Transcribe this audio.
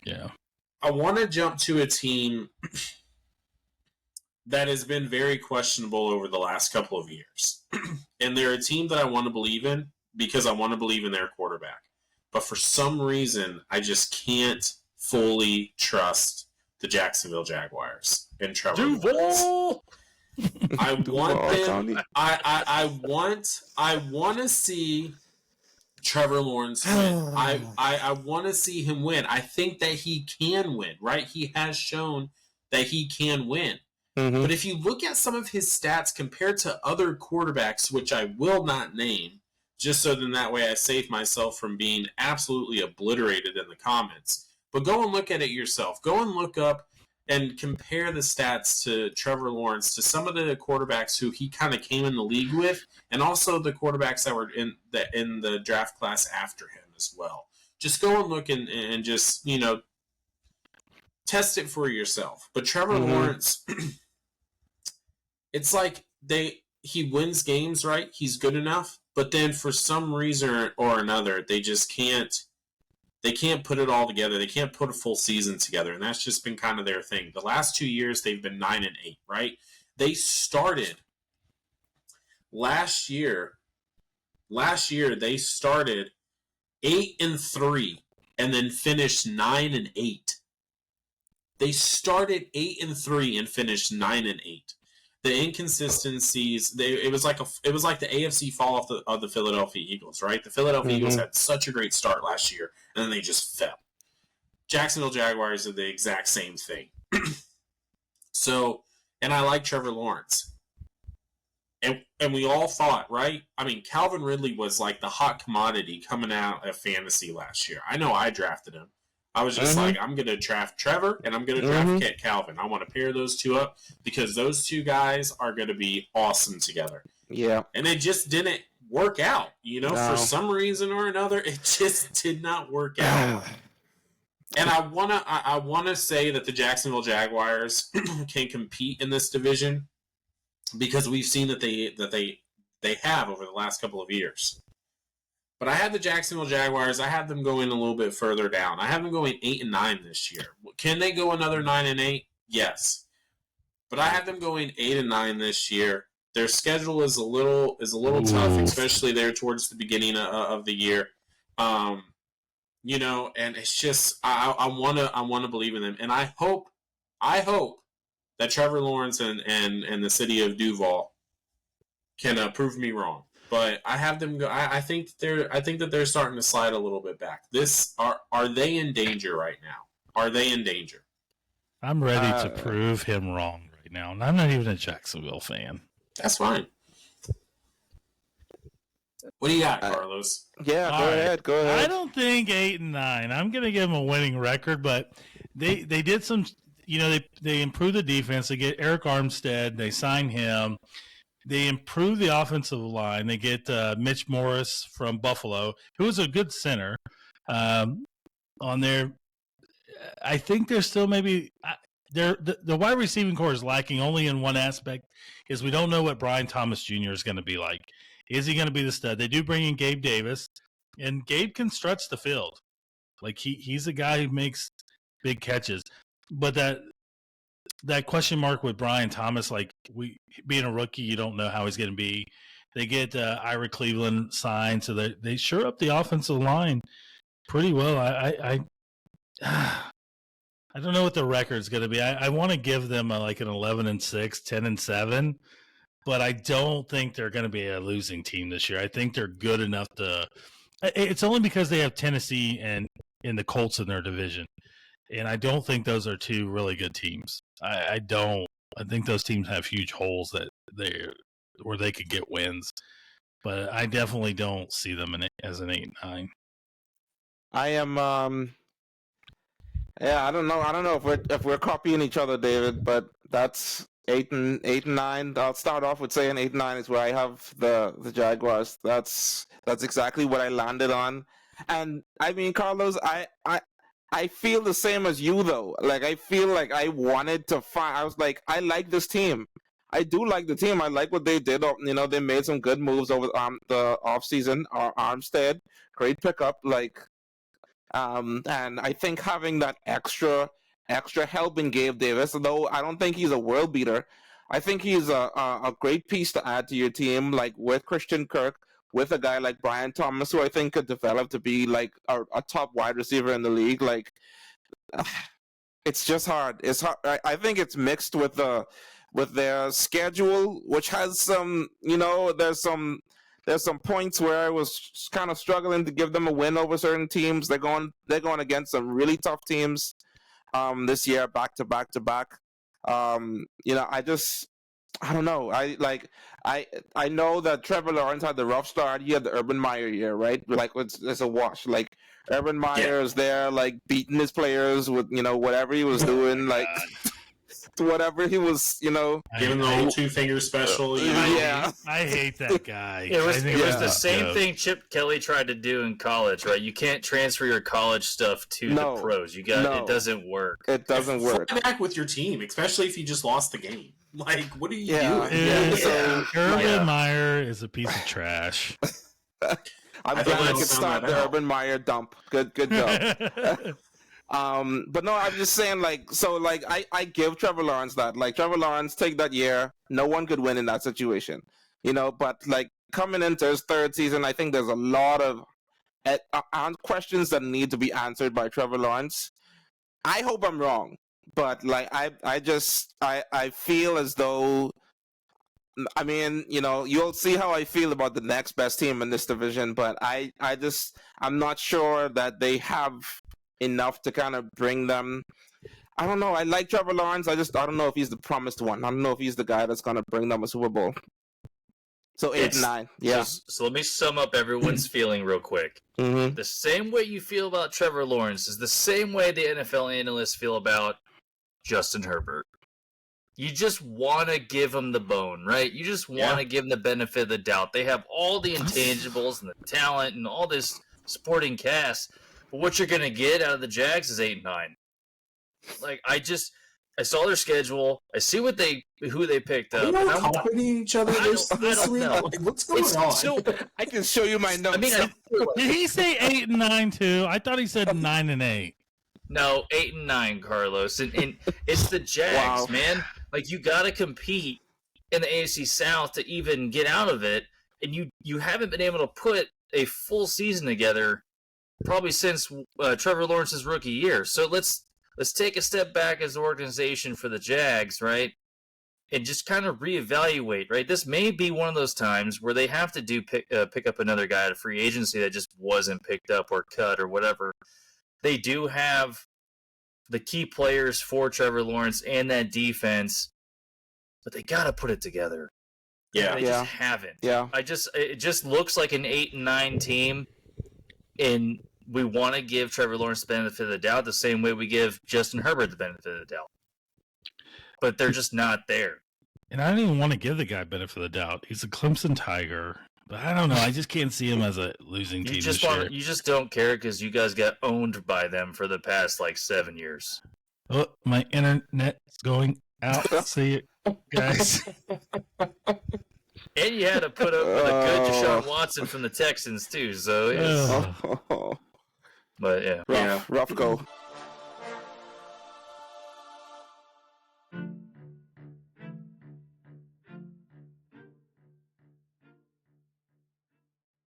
Yeah. I want to jump to a team that has been very questionable over the last couple of years. And they're a team that I want to believe in because I want to believe in their quarterback. But for some reason, I just can't fully trust the Jacksonville Jaguars and Trevor Lawrence. I want them. I want to see Trevor Lawrence win. I want to see him win. I think that he can win, right? He has shown that he can win. Mm-hmm. But if you look at some of his stats compared to other quarterbacks, which I will not name, just so then that way I save myself from being absolutely obliterated in the comments. But go and look at it yourself. Go and look up and compare the stats to Trevor Lawrence to some of the quarterbacks who he kind of came in the league with, and also the quarterbacks that were in the draft class after him as well. Just go and look and just, test it for yourself. But Trevor Lawrence, it's like he wins games, right? He's good enough, but then for some reason or another, they just can't. They can't put it all together. They can't put a full season together, and that's just been kind of their thing. The last 2 years, they've been 9-8, right? They started last year. Last year, they started 8-3 and then finished 9-8. They started 8-3 and finished 9-8. The inconsistencies, it was like the AFC fall off of the Philadelphia Eagles, right? The Philadelphia Eagles had such a great start last year, and then they just fell. Jacksonville Jaguars are the exact same thing. So, and I like Trevor Lawrence. And we all thought, right? I mean, Calvin Ridley was like the hot commodity coming out of fantasy last year. I know I drafted him. I was just like, I'm going to draft Trevor and I'm going to draft Calvin. I want to pair those two up because those two guys are going to be awesome together. Yeah. And it just didn't work out. No. For some reason or another, it just did not work out. And I want to say that the Jacksonville Jaguars can compete in this division because we've seen that they have over the last couple of years. But I had the Jacksonville Jaguars. I have them going a little bit further down. I have them going 8-9 this year. Can they go another 9-8? Yes. But I have them going 8-9 this year. Their schedule is a little tough, especially there towards the beginning of the year. And it's just I wanna believe in them, and I hope that Trevor Lawrence and the city of Duval can prove me wrong. But I have them go. I think that they're starting to slide a little bit back. Are they in danger right now? Are they in danger? I'm ready to prove him wrong right now, and I'm not even a Jacksonville fan. That's fine. What do you got, Carlos? Yeah, go ahead. I don't think 8-9. I'm going to give them a winning record, but they did some. They improved the defense. They get Eric Armstead. They sign him. They improve the offensive line. They get Mitch Morris from Buffalo, who is a good center. On there, I think they're still maybe the wide receiving core is lacking only in one aspect, is we don't know what Brian Thomas Jr. is going to be like. Is he going to be the stud? They do bring in Gabe Davis, and Gabe can stretch the field. Like he's a guy who makes big catches, but that question mark with Brian Thomas, like being a rookie, you don't know how he's going to be. They get Ira Cleveland signed, so they sure up the offensive line pretty well. I don't know what the record's going to be. I want to give them like an 11-6, 10-7, but I don't think they're going to be a losing team this year. I think they're good enough to. It's only because they have Tennessee and the Colts in their division. And I don't think those are two really good teams. I don't. I think those teams have huge holes where they could get wins. But I definitely don't see them as an 8-9. I am. I don't know if we're copying each other, David. But that's 8-9. I'll start off with saying 8-9 is where I have the Jaguars. That's exactly what I landed on. And I mean, Carlos, I feel the same as you, though. Like, I feel like I wanted to find. I was like, I like this team. I do like the team. I like what they did. They made some good moves over the offseason. Armstead, great pickup. Like, And I think having that extra help in Gabe Davis, though I don't think he's a world beater, I think he's a great piece to add to your team, like with Christian Kirk, with a guy like Brian Thomas, who I think could develop to be like a top wide receiver in the league. Like, it's just hard. It's hard. I think it's mixed with their schedule, which has some, there's some points where I was kind of struggling to give them a win over certain teams. They're going against some really tough teams this year, back to back to back. I don't know. I know that Trevor Lawrence had the rough start. He had the Urban Meyer year, right? Like it's a wash. Like Urban Meyer is there, like beating his players with whatever he was doing, like whatever he was, giving the whole 2-finger special. Yeah, I hate that guy. It was the same thing Chip Kelly tried to do in college, right? You can't transfer your college stuff to the pros. It doesn't work. It doesn't work. Fly back with your team, especially if you just lost the game. Like, what are you doing? Urban Meyer is a piece of trash. I'm glad I could start the Urban Meyer dump. Good job. But no, I'm just saying, I give Trevor Lawrence that. Like, Trevor Lawrence, take that year. No one could win in that situation. But like coming into his third season, I think there's a lot of questions that need to be answered by Trevor Lawrence. I hope I'm wrong, but like I feel as though, I mean, you'll see how I feel about the next best team in this division, but I'm not sure that they have enough to kind of bring them. I don't know. I like Trevor Lawrence. I don't know if he's the promised one. I don't know if he's the guy that's going to bring them a Super Bowl. So 8-9. Yeah. So let me sum up everyone's feeling real quick. Mm-hmm. The same way you feel about Trevor Lawrence is the same way the NFL analysts feel about Justin Herbert. You just want to give him the bone, right? You just want to give him the benefit of the doubt. They have all the intangibles and the talent and all this supporting cast. But what you're going to get out of the Jags is 8-9. Like, I saw their schedule. I see who they picked up. Are we all copying each other this week? Like, what's going on? So, I can show you my notes. I mean, did he say 8-9 too? I thought he said 9-8. No, 8-9, Carlos, and it's the Jags, man. Like, you got to compete in the AFC South to even get out of it, and you haven't been able to put a full season together probably since Trevor Lawrence's rookie year. So let's take a step back as an organization for the Jags, right? And just kind of reevaluate, right? This may be one of those times where they have to pick up another guy at a free agency that just wasn't picked up or cut or whatever. They do have the key players for Trevor Lawrence and that defense, but they got to put it together. Yeah, they just haven't. Yeah, it just looks like an 8-9 team, and we want to give Trevor Lawrence the benefit of the doubt the same way we give Justin Herbert the benefit of the doubt. But they're just not there. And I don't even want to give the guy benefit of the doubt. He's a Clemson Tiger. But I don't know. I just can't see him as a losing team this year. You just don't care because you guys got owned by them for the past, 7 years. Oh, my internet's going out. See you guys. And you had to put up with a good Deshaun Watson from the Texans, too. So, Oh. But, yeah. Rough go.